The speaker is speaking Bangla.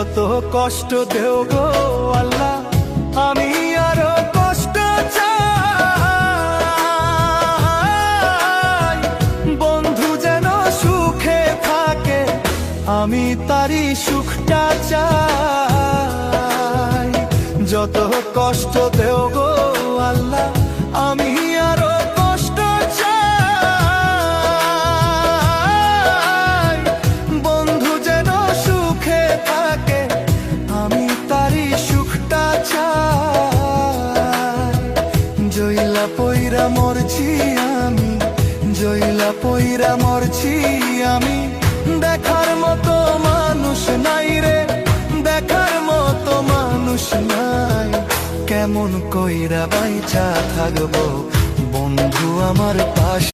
যত কষ্ট দেও গো আল্লাহ, আমি আরো কষ্ট চাই। বন্ধু যেন সুখে থাকে, আমি তারই সুখটা চাই। যত কষ্ট দেও গো আল্লাহ, আমি আরো কষ্ট চাই। বন্ধু যেন সুখে থাকে, আমি তারই সুখটা চাই। জইলা পইরা মরছি আমি, জইলা পইরা মরছি আমি, দেখার মতো মানুষ নাই রে, দেখার মতো মানুষ নাই। কেমন কইরা বাইচা থাকবো বন্ধু আমার পাশে।